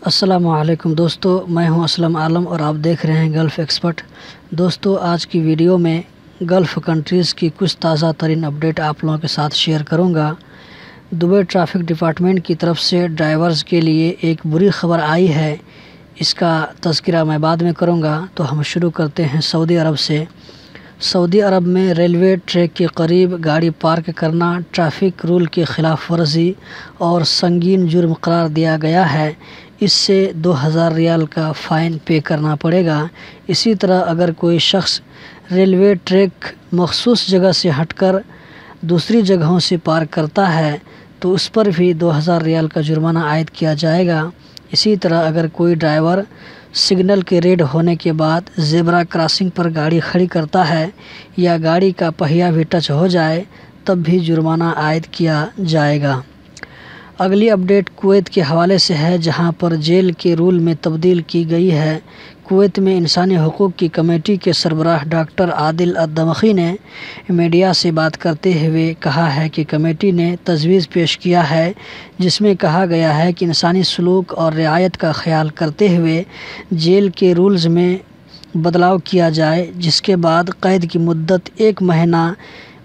السلام علیکم دوستو، میں ہوں اسلم عالم اور آپ دیکھ رہے ہیں گلف ایکسپرٹ۔ دوستو، آج کی ویڈیو میں گلف کنٹریز کی کچھ تازہ ترین اپڈیٹ آپ لوگوں کے ساتھ شیئر کروں گا۔ دبئی ٹریفک ڈپارٹمنٹ کی طرف سے ڈرائیورز کے لیے ایک بری خبر آئی ہے، اس کا تذکرہ میں بعد میں کروں گا۔ تو ہم شروع کرتے ہیں سعودی عرب سے۔ سعودی عرب میں ریلوے ٹریک کے قریب گاڑی پارک کرنا ٹریفک رول کی خلاف ورزی اور سنگین جرم قرار دیا گیا ہے۔ اس سے 2000 ریال کا فائن پے کرنا پڑے گا۔ اسی طرح اگر کوئی شخص ریلوے ٹریک مخصوص جگہ سے ہٹ کر دوسری جگہوں سے پارک کرتا ہے تو اس پر بھی 2000 ریال کا جرمانہ عائد کیا جائے گا۔ اسی طرح اگر کوئی ڈرائیور سگنل کے ریڈ ہونے کے بعد زیبرا کراسنگ پر گاڑی کھڑی کرتا ہے یا گاڑی کا پہیہ بھی ٹچ ہو جائے تب بھی جرمانہ عائد کیا جائے گا۔ اگلی اپڈیٹ کویت کے حوالے سے ہے، جہاں پر جیل کے رول میں تبدیل کی گئی ہے۔ کویت میں انسانی حقوق کی کمیٹی کے سربراہ ڈاکٹر عادل الدمخی نے میڈیا سے بات کرتے ہوئے کہا ہے کہ کمیٹی نے تجویز پیش کیا ہے جس میں کہا گیا ہے کہ انسانی سلوک اور رعایت کا خیال کرتے ہوئے جیل کے رولز میں بدلاؤ کیا جائے، جس کے بعد قید کی مدت 1 مہینہ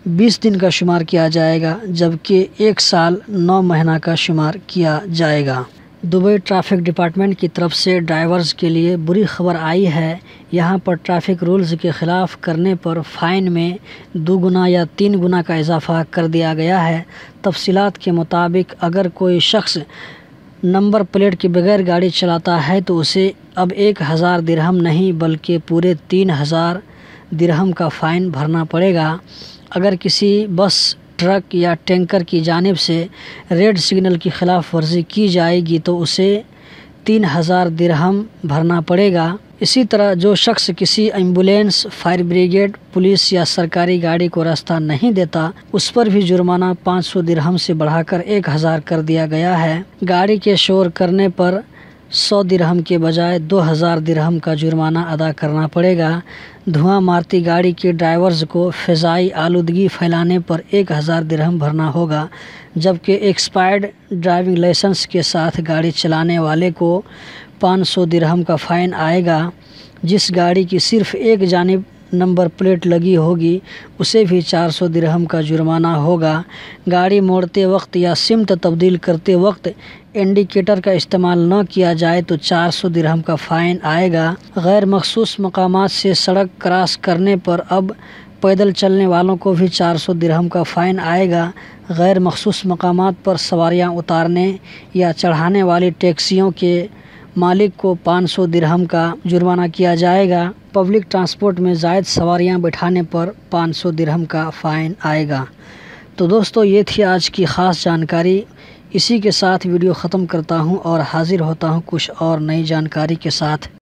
20 دن کا شمار کیا جائے گا جبکہ 1 سال 9 مہینہ کا شمار کیا جائے گا۔ دبئی ٹریفک ڈپارٹمنٹ کی طرف سے ڈرائیورز کے لیے بری خبر آئی ہے۔ یہاں پر ٹریفک رولز کے خلاف کرنے پر فائن میں 2 گنا یا 3 گنا کا اضافہ کر دیا گیا ہے۔ تفصیلات کے مطابق اگر کوئی شخص نمبر پلیٹ کے بغیر گاڑی چلاتا ہے تو اسے اب 1000 درہم نہیں بلکہ پورے 3000 درہم کا فائن بھرنا پڑے گا۔ اگر کسی بس، ٹرک یا ٹینکر کی جانب سے ریڈ سگنل کی خلاف ورزی کی جائے گی تو اسے 3000 درہم بھرنا پڑے گا۔ اسی طرح جو شخص کسی ایمبولینس، فائر بریگیڈ، پولیس یا سرکاری گاڑی کو راستہ نہیں دیتا اس پر بھی جرمانہ 500 درہم سے بڑھا کر 1000 کر دیا گیا ہے۔ گاڑی کے شور کرنے پر 100 درہم کے بجائے 2000 درہم کا جرمانہ ادا کرنا پڑے گا۔ دھواں مارتی گاڑی کے ڈرائیورز کو فضائی آلودگی پھیلانے پر 1000 درہم بھرنا ہوگا، جبکہ ایکسپائرڈ ڈرائیونگ لائسنس کے ساتھ گاڑی چلانے والے کو 500 درہم کا فائن آئے گا۔ جس گاڑی کی صرف ایک جانب نمبر پلیٹ لگی ہوگی اسے بھی 400 درہم کا جرمانہ ہوگا۔ گاڑی موڑتے وقت یا سمت تبدیل کرتے وقت انڈیکیٹر کا استعمال نہ کیا جائے تو 400 درہم کا فائن آئے گا۔ غیر مخصوص مقامات سے سڑک کراس کرنے پر اب پیدل چلنے والوں کو بھی 400 درہم کا فائن آئے گا۔ غیر مخصوص مقامات پر سواریاں اتارنے یا چڑھانے والی ٹیکسیوں کے مالک کو 500 درہم کا جرمانہ کیا جائے گا۔ پبلک ٹرانسپورٹ میں زائد سواریاں بٹھانے پر 500 درہم کا فائن آئے گا۔ تو دوستو، یہ تھی آج کی خاص جانکاری۔ اسی کے ساتھ ویڈیو ختم کرتا ہوں اور حاضر ہوتا ہوں کچھ اور نئی جانکاری کے ساتھ۔